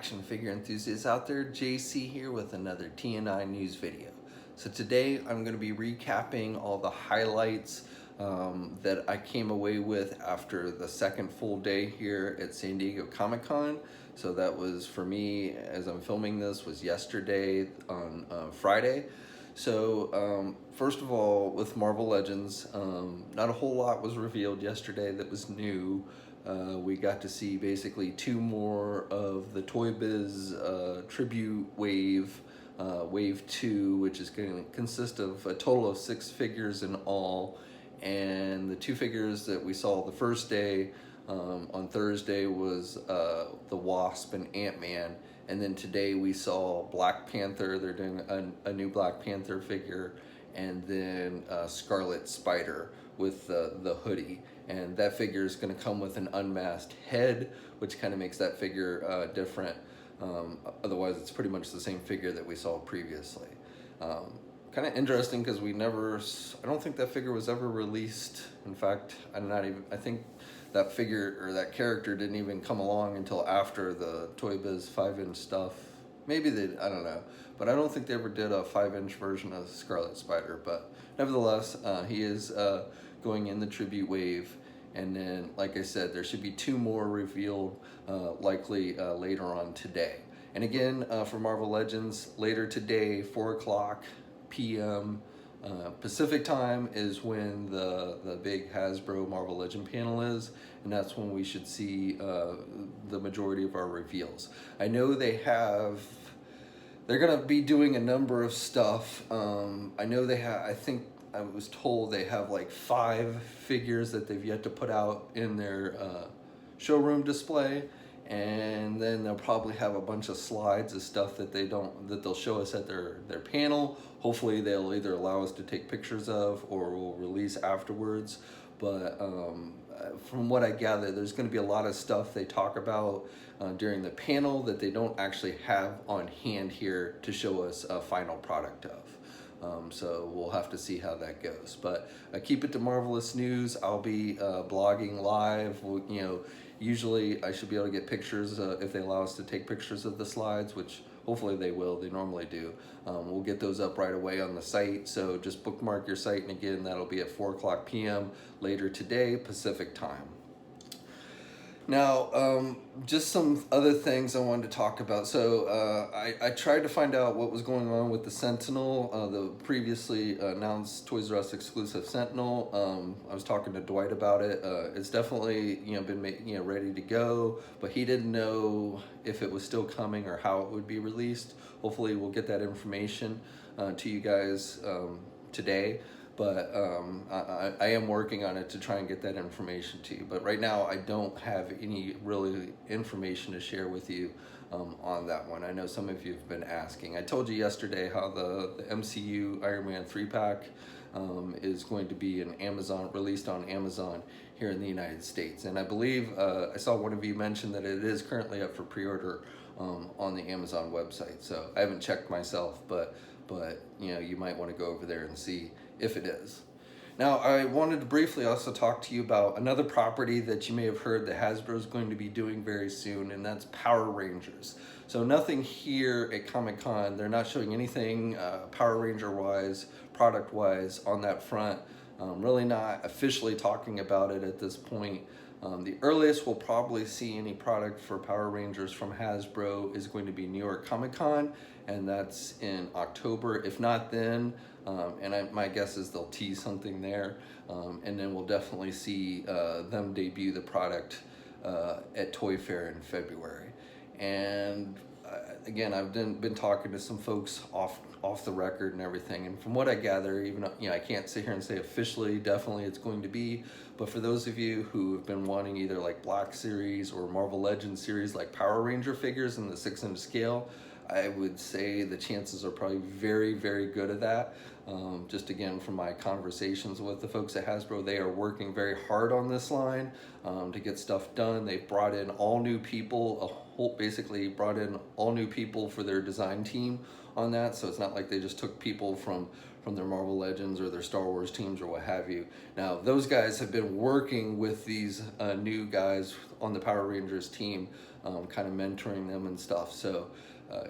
action figure enthusiasts out there, JC here with another TNINEWS video. So today I'm going to be recapping all the highlights that I came away with after the second full day here at San Diego Comic-Con. So that was, for me, as I'm filming this, was yesterday on Friday. So first of all, with Marvel Legends, not a whole lot was revealed yesterday that was new. We got to see basically two more of the Toy Biz tribute wave, wave 2, which is going to consist of a total of 6 figures in all. And the 2 figures that we saw the first day on Thursday was the Wasp and Ant-Man. And then today we saw Black Panther. They're doing a new Black Panther figure, and then Scarlet Spider with the hoodie. And that figure is going to come with an unmasked head, which kind of makes that figure different. Otherwise, it's pretty much the same figure that we saw previously. Kind of interesting because I don't think that figure was ever released. In fact, I think that figure or that character didn't even come along until after the Toy Biz 5-inch stuff. Maybe I don't know. But I don't think they ever did a 5-inch version of Scarlet Spider. But nevertheless, he is going in the tribute wave. And then, like I said, there should be 2 more revealed likely later on today. And again, for Marvel Legends, later today, 4 o'clock p.m. Pacific time is when the big Hasbro Marvel Legend panel is, and that's when we should see the majority of our reveals. I know they're gonna be doing a number of stuff. I know I think I was told they have like 5 figures that they've yet to put out in their showroom display. And then they'll probably have a bunch of slides of stuff that they'll show us at their panel. Hopefully they'll either allow us to take pictures of or will release afterwards. But from what I gather, there's going to be a lot of stuff they talk about during the panel that they don't actually have on hand here to show us a final product of. So we'll have to see how that goes. But keep it to Marvelous News. I'll be blogging live. Usually I should be able to get pictures if they allow us to take pictures of the slides, which hopefully they will. They normally do. We'll get those up right away on the site. So just bookmark your site. And again, that'll be at 4 o'clock p.m. later today, Pacific time. Now, just some other things I wanted to talk about. So I tried to find out what was going on with the Sentinel, the previously announced Toys R Us exclusive Sentinel. I was talking to Dwight about it. It's definitely been ready to go, but he didn't know if it was still coming or how it would be released. Hopefully, we'll get that information to you guys today. But I am working on it to try and get that information to you. But right now, I don't have any really information to share with you on that one. I know some of you have been asking. I told you yesterday how the MCU Iron Man 3-pack is going to be released on Amazon here in the United States. And I believe I saw one of you mention that it is currently up for pre-order on the Amazon website. So I haven't checked myself, but you might want to go over there and see if it is. Now, I wanted to briefly also talk to you about another property that you may have heard that Hasbro is going to be doing very soon, and that's Power Rangers. So nothing here at Comic-Con. They're not showing anything Power Ranger-wise, product-wise on that front. Really not officially talking about it at this point. The earliest we'll probably see any product for Power Rangers from Hasbro is going to be New York Comic-Con, and that's in October. If not then, my guess is they'll tease something there, and then we'll definitely see them debut the product at Toy Fair in February. And again, I've been talking to some folks off the record and everything, and from what I gather, even I can't sit here and say officially definitely it's going to be, but for those of you who have been wanting either like Black Series or Marvel Legends series like Power Ranger figures in the 6-inch scale, I would say the chances are probably very, very good at that. Just again, from my conversations with the folks at Hasbro, they are working very hard on this line to get stuff done. They've brought in all new people, basically brought in all new people for their design team on that. So it's not like they just took people from their Marvel Legends or their Star Wars teams or what have you. Now, those guys have been working with these new guys on the Power Rangers team, kind of mentoring them and stuff. So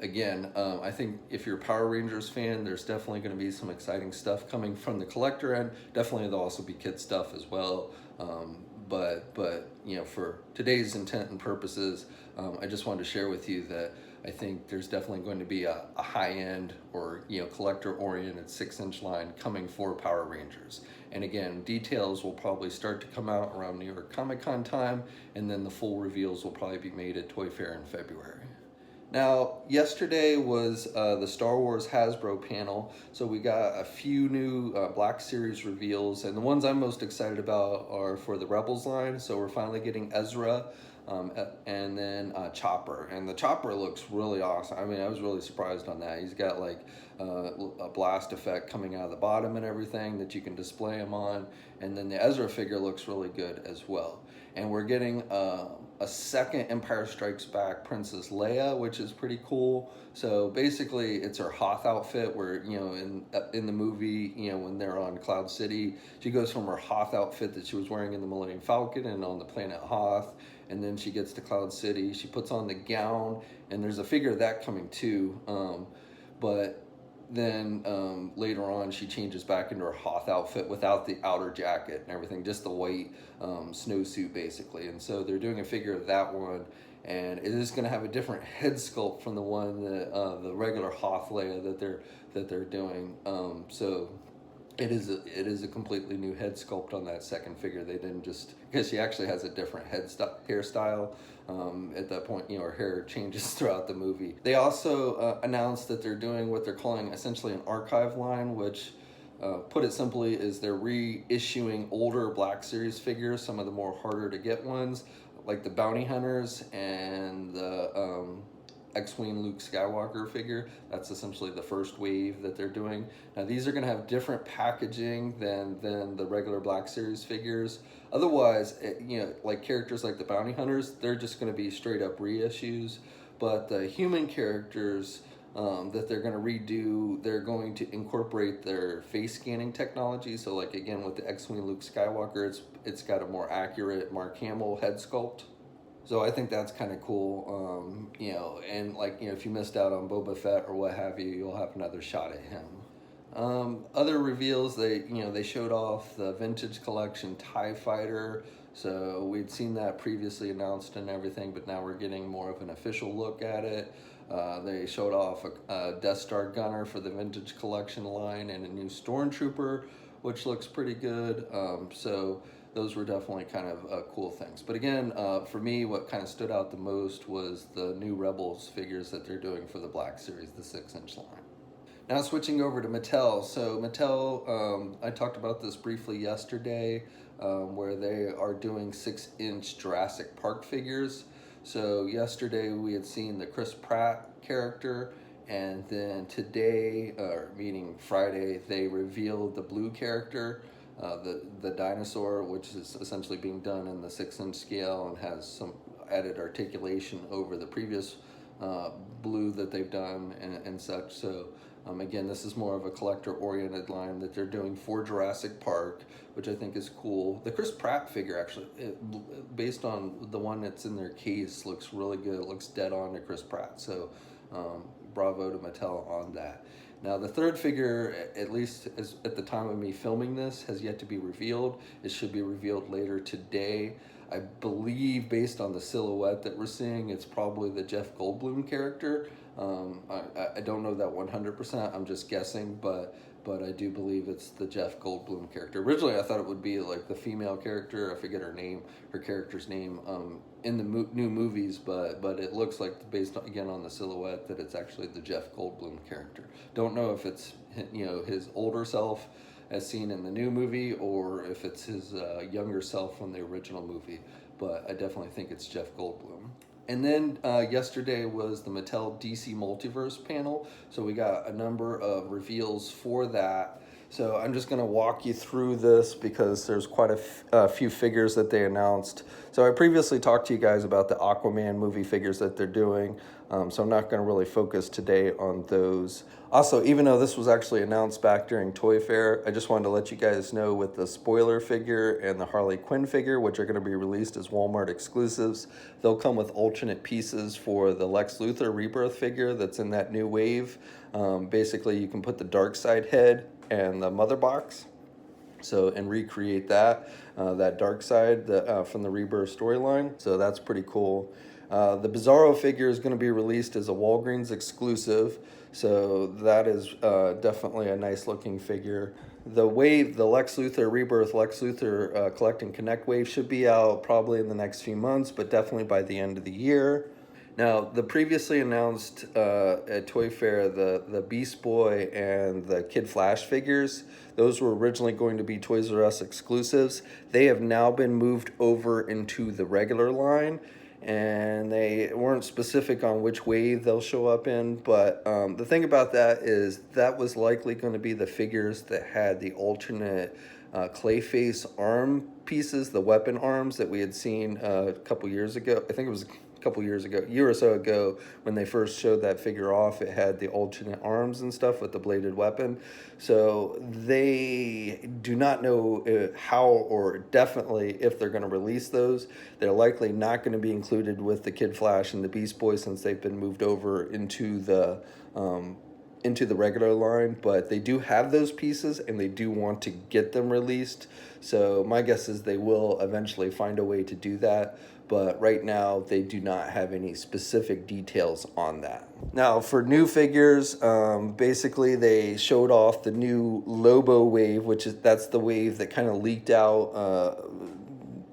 again, I think if you're a Power Rangers fan, there's definitely going to be some exciting stuff coming from the collector end. Definitely there'll also be kid stuff as well. But you know, for today's intent and purposes, I just wanted to share with you that I think there's definitely going to be a high-end or, you know, collector-oriented 6-inch line coming for Power Rangers. And again, details will probably start to come out around New York Comic Con time, and then the full reveals will probably be made at Toy Fair in February. Now, yesterday was the Star Wars Hasbro panel, so we got a few new Black Series reveals, and the ones I'm most excited about are for the Rebels line. So we're finally getting Ezra, and then Chopper, and the Chopper looks really awesome. I mean, I was really surprised on that. He's got like a blast effect coming out of the bottom and everything that you can display him on, and then the Ezra figure looks really good as well. And we're getting a second Empire Strikes Back Princess Leia, which is pretty cool. So basically, it's her Hoth outfit where, you know, in the movie, you know, when they're on Cloud City, she goes from her Hoth outfit that she was wearing in the Millennium Falcon and on the planet Hoth, and then she gets to Cloud City, she puts on the gown, and there's a figure of that coming too. But then later on, she changes back into her Hoth outfit without the outer jacket and everything, just the white snowsuit basically. And so they're doing a figure of that one, and it is going to have a different head sculpt from the one that the regular Hoth Leia that they're doing. So it is a completely new head sculpt on that second figure. They didn't just, because she actually has a different hairstyle. At that point, you know, her hair changes throughout the movie. They also announced that they're doing what they're calling essentially an archive line, which, put it simply, is they're reissuing older Black Series figures, some of the more harder to get ones, like the Bounty Hunters and the X-Wing Luke Skywalker figure. That's essentially the first wave that they're doing. Now these are going to have different packaging than the regular Black Series figures. Otherwise, you know, like characters like the Bounty Hunters, they're just going to be straight up reissues. But the human characters that they're going to redo, they're going to incorporate their face scanning technology. So like again with the X-Wing Luke Skywalker, it's got a more accurate Mark Hamill head sculpt. So I think that's kind of cool, you know, and like, you know, if you missed out on Boba Fett or what have you, you'll have another shot at him. Other reveals, they showed off the vintage collection TIE Fighter. So we'd seen that previously announced and everything, but now we're getting more of an official look at it. They showed off a Death Star gunner for the vintage collection line and a new Stormtrooper, which looks pretty good. So those were definitely kind of cool things. But again, for me, what kind of stood out the most was the new Rebels figures that they're doing for the Black Series, the 6-inch line. Now switching over to Mattel. So Mattel, I talked about this briefly yesterday, where they are doing 6-inch Jurassic Park figures. So yesterday we had seen the Chris Pratt character, and then today, meaning Friday, they revealed the blue character, the dinosaur, which is essentially being done in the 6-inch scale and has some added articulation over the previous blue that they've done and such. So again, this is more of a collector-oriented line that they're doing for Jurassic Park, which I think is cool. The Chris Pratt figure, actually, based on the one that's in their case, looks really good. It looks dead on to Chris Pratt. So bravo to Mattel on that. Now, the third figure, at least at the time of me filming this, has yet to be revealed. It should be revealed later today. I believe, based on the silhouette that we're seeing, it's probably the Jeff Goldblum character. I don't know that 100%. I'm just guessing, but I do believe it's the Jeff Goldblum character. Originally, I thought it would be like the female character. I forget her character's name, in the new movies, but it looks like, based on, again on the silhouette, that it's actually the Jeff Goldblum character. Don't know if it's, you know, his older self as seen in the new movie, or if it's his younger self from the original movie, but I definitely think it's Jeff Goldblum. And then yesterday was the Mattel DC Multiverse panel, so we got a number of reveals for that. So I'm just going to walk you through this because there's quite a few figures that they announced. So I previously talked to you guys about the Aquaman movie figures that they're doing, so I'm not going to really focus today on those. Also, even though this was actually announced back during Toy Fair, I just wanted to let you guys know with the spoiler figure and the Harley Quinn figure, which are going to be released as Walmart exclusives, they'll come with alternate pieces for the Lex Luthor Rebirth figure that's in that new wave. Basically, you can put the Darkseid head and the mother box, so and recreate that Darkseid from the Rebirth storyline. So that's pretty cool. The Bizarro figure is going to be released as a Walgreens exclusive, so that is definitely a nice looking figure. The wave, the Lex Luthor Rebirth Lex Luthor Collect and Connect wave should be out probably in the next few months, but definitely by the end of the year. Now, the previously announced at Toy Fair, the Beast Boy and the Kid Flash figures, those were originally going to be Toys R Us exclusives. They have now been moved over into the regular line, and they weren't specific on which wave they'll show up in, but the thing about that is that was likely going to be the figures that had the alternate Clayface arm pieces, the weapon arms that we had seen a couple years ago. I think it was couple years ago, a year or so ago, when they first showed that figure off. It had the alternate arms and stuff with the bladed weapon. So they do not know how or definitely if they're going to release those. They're likely not going to be included with the Kid Flash and the Beast Boy since they've been moved over into the regular line, but they do have those pieces and they do want to get them released. So my guess is they will eventually find a way to do that, but right now they do not have any specific details on that. Now for new figures, basically they showed off the new Lobo wave, that's the wave that kind of leaked out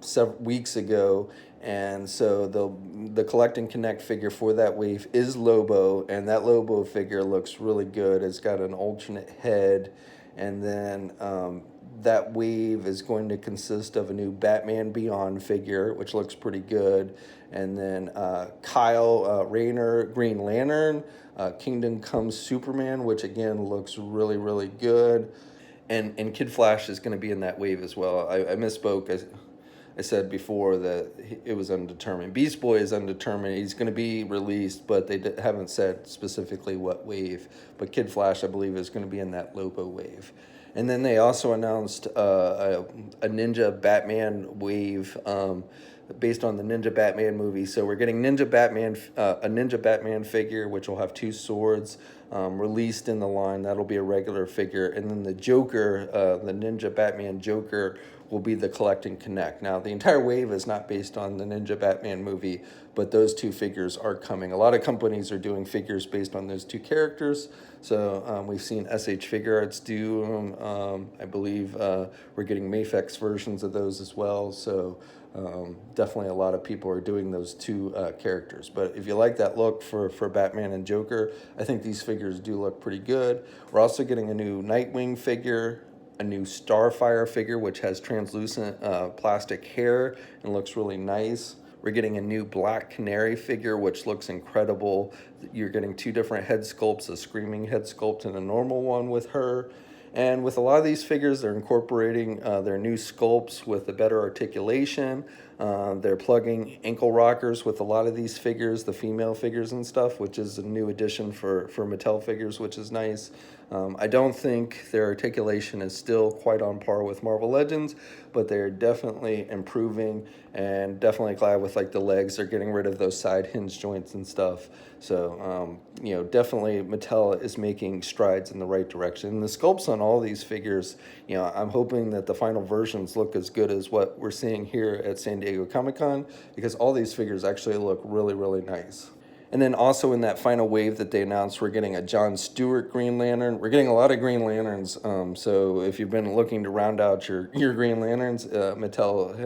several weeks ago. And so the Collect and Connect figure for that wave is Lobo, and that Lobo figure looks really good. It's got an alternate head, and then that wave is going to consist of a new Batman Beyond figure, which looks pretty good, and then Kyle Rayner Green Lantern, Kingdom Comes Superman, which again looks really, really good, and Kid Flash is going to be in that wave as well. I misspoke. I said before that it was undetermined. Beast Boy is undetermined. He's going to be released, but they haven't said specifically what wave. But Kid Flash, I believe, is going to be in that Lobo wave. And then they also announced a Ninja Batman wave based on the Ninja Batman movie. So we're getting a Ninja Batman figure, which will have two swords released in the line. That'll be a regular figure. And then the Joker, the Ninja Batman Joker, will be the Collect and Connect. Now, the entire wave is not based on the Ninja Batman movie, but those two figures are coming. A lot of companies are doing figures based on those two characters. So we've seen SH Figure Arts do them. I believe we're getting Mafex versions of those as well. So definitely a lot of people are doing those two characters. But if you like that look for Batman and Joker, I think these figures do look pretty good. We're also getting a new Nightwing figure, a new Starfire figure, which has translucent plastic hair and looks really nice. We're getting a new Black Canary figure, which looks incredible. You're getting two different head sculpts, a screaming head sculpt and a normal one with her. And with a lot of these figures, they're incorporating their new sculpts with a better articulation. They're plugging ankle rockers with a lot of these figures, the female figures and stuff, which is a new addition for Mattel figures, which is nice. I don't think their articulation is still quite on par with Marvel Legends, but they're definitely improving, and definitely glad with like the legs. They're getting rid of those side hinge joints and stuff. So, definitely Mattel is making strides in the right direction. And the sculpts on all these figures, I'm hoping that the final versions look as good as what we're seeing here at San Diego Comic-Con, because all these figures actually look really, really nice. And then also in that final wave that they announced, we're getting a John Stewart Green Lantern. We're getting a lot of Green Lanterns. So if you've been looking to round out your Green Lanterns, Mattel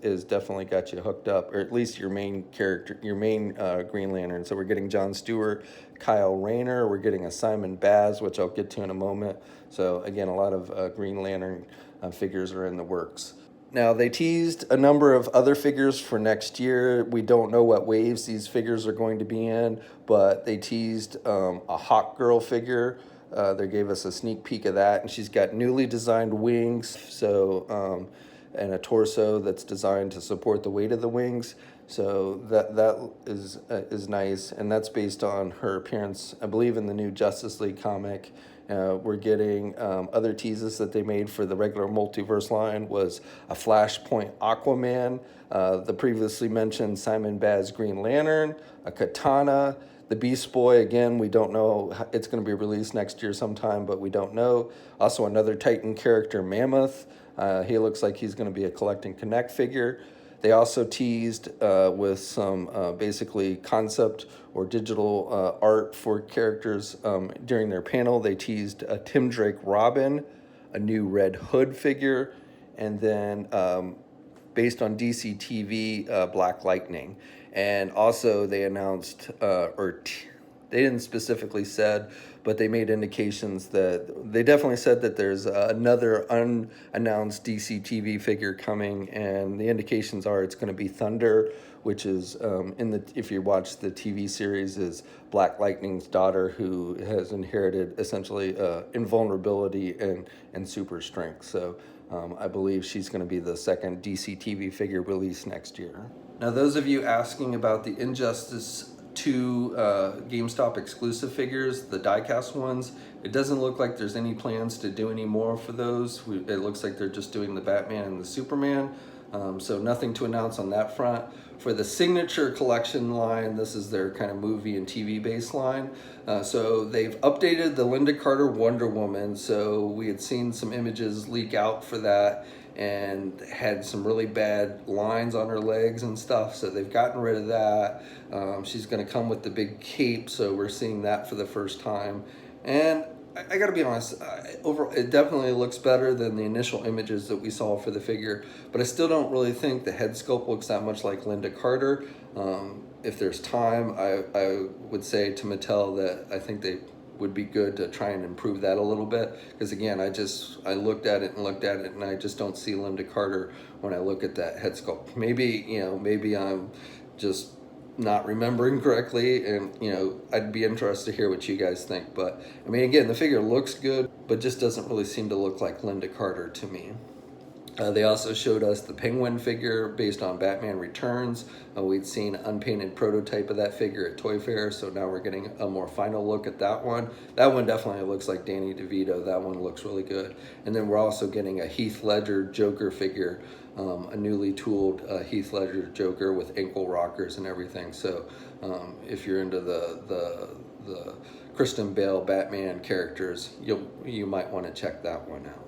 has definitely got you hooked up, or at least your main character, your main Green Lantern. So we're getting John Stewart, Kyle Rayner. We're getting a Simon Baz, which I'll get to in a moment. So again, a lot of Green Lantern figures are in the works. Now, they teased a number of other figures for next year. We don't know what waves these figures are going to be in, but they teased a Hawk Girl figure, they gave us a sneak peek of that, and she's got newly designed wings, so and a torso that's designed to support the weight of the wings. So that is nice, and that's based on her appearance, I believe, in the new Justice League comic. We're getting other teases that they made for the regular Multiverse line was a Flashpoint Aquaman, the previously mentioned Simon Baz Green Lantern, a Katana, the Beast Boy. Again, we don't know. It's going to be released next year sometime, but we don't know. Also, another Titan character, Mammoth. He looks like he's going to be a Collect and Connect figure. They also teased with some basically concept or digital art for characters during their panel. They teased a Tim Drake Robin, a new Red Hood figure, and then based on DC TV, Black Lightning. And also they announced, they didn't specifically said, but they made indications that they definitely said that there's another unannounced DC TV figure coming, and the indications are it's going to be Thunder, which is if you watch the TV series, is Black Lightning's daughter, who has inherited essentially invulnerability and super strength. So I believe she's going to be the second DC TV figure released next year. Now, those of you asking about the Injustice 2 GameStop exclusive figures, the diecast ones, it doesn't look like there's any plans to do any more for those. It looks like they're just doing the Batman and the Superman, so nothing to announce on that front. For the Signature Collection line, this is their kind of movie and TV based line. So they've updated the Lynda Carter Wonder Woman, so we had seen some images leak out for that and had some really bad lines on her legs and stuff, so they've gotten rid of that. She's going to come with the big cape, so we're seeing that for the first time. And I gotta be honest, overall, it definitely looks better than the initial images that we saw for the figure, but I still don't really think the head sculpt looks that much like Lynda Carter. If there's time, I would say to Mattel that I think they would be good to try and improve that a little bit, because again, I looked at it and I just don't see Lynda Carter when I look at that head sculpt. Maybe I'm just not remembering correctly, and I'd be interested to hear what you guys think. But I mean, again, the figure looks good, but just doesn't really seem to look like Lynda Carter to me. They also showed us the Penguin figure based on Batman Returns. We'd seen an unpainted prototype of that figure at Toy Fair, so now we're getting a more final look at that one. That one definitely looks like Danny DeVito. That one looks really good. And then we're also getting a Heath Ledger Joker figure, a newly tooled Heath Ledger Joker with ankle rockers and everything. So if you're into the Kristen Bale Batman characters, you might want to check that one out.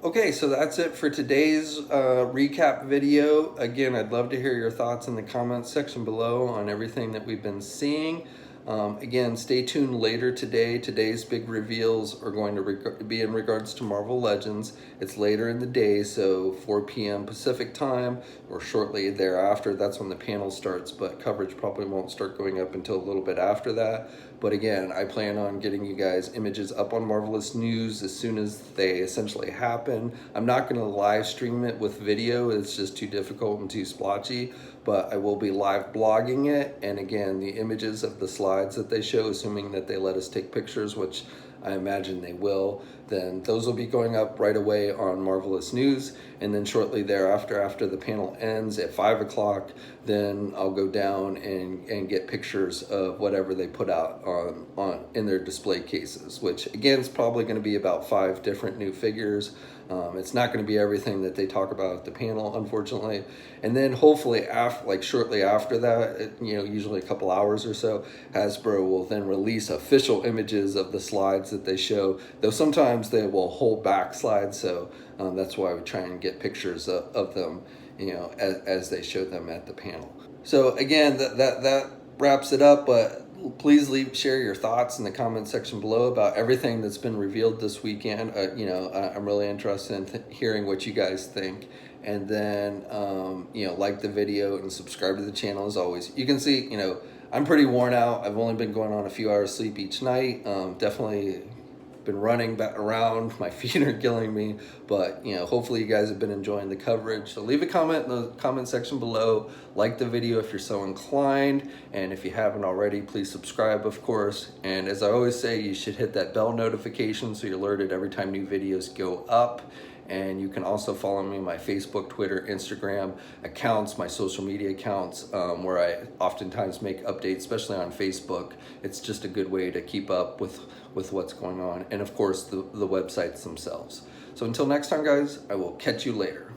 Okay, so that's it for today's recap video. Again, I'd love to hear your thoughts in the comments section below on everything that we've been seeing. Again, stay tuned later today. Today's big reveals are going to be in regards to Marvel Legends. It's later in the day, so 4 p.m. Pacific time or shortly thereafter. That's when the panel starts, but coverage probably won't start going up until a little bit after that. But again, I plan on getting you guys images up on Marvelous News as soon as they essentially happen. I'm not going to live stream it with video. It's just too difficult and too splotchy. But I will be live blogging it. And again, the images of the slides that they show, assuming that they let us take pictures, which I imagine they will, then those will be going up right away on Marvelous News. And then shortly thereafter, after the panel ends at 5 o'clock, then I'll go down and get pictures of whatever they put out in their display cases, which again is probably going to be about 5 different new figures. It's not going to be everything that they talk about at the panel, unfortunately. And then hopefully, shortly after that, usually a couple hours or so, Hasbro will then release official images of the slides that they show. Though sometimes they will hold back slides, so that's why we try and get pictures of them, as they show them at the panel. So again, that wraps it up. But please share your thoughts in the comment section below about everything that's been revealed this weekend. I'm really interested in hearing what you guys think. And then, like the video and subscribe to the channel as always. You can see, I'm pretty worn out. I've only been going on a few hours sleep each night. Definitely been running back around. My feet are killing me, but you know, hopefully you guys have been enjoying the coverage. So leave a comment in the comment section below. Like the video if you're so inclined, and if you haven't already, please subscribe, of course. And as I always say, you should hit that bell notification so you're alerted every time new videos go up. And you can also follow me on my Facebook, Twitter, Instagram accounts, my social media accounts, where I oftentimes make updates, especially on Facebook. It's just a good way to keep up with what's going on. And of course, the websites themselves. So until next time, guys, I will catch you later.